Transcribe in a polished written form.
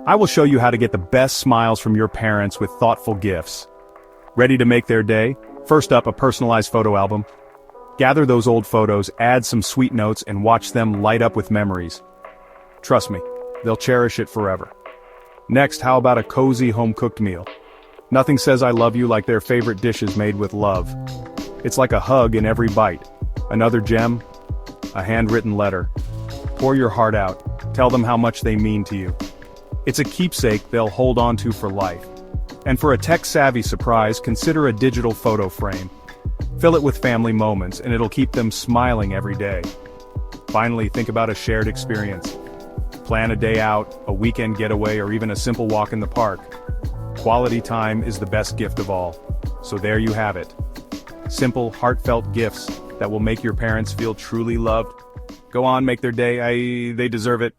I will show you how to get the best smiles from your parents with thoughtful gifts. Ready to make their day? First up, a personalized photo album. Gather those old photos, add some sweet notes, and watch them light up with memories. Trust me, they'll cherish it forever. Next, how about a cozy home-cooked meal? Nothing says I love you like their favorite dishes made with love. It's like a hug in every bite. Another gem? A handwritten letter. Pour your heart out. Tell them how much they mean to you. It's a keepsake they'll hold on to for life. And for a tech-savvy surprise, consider a digital photo frame. Fill it with family moments, and it'll keep them smiling every day. Finally, think about a shared experience. Plan a day out, a weekend getaway, or even a simple walk in the park. Quality time is the best gift of all. So there you have it. Simple, heartfelt gifts that will make your parents feel truly loved. Go on, make their day. They deserve it.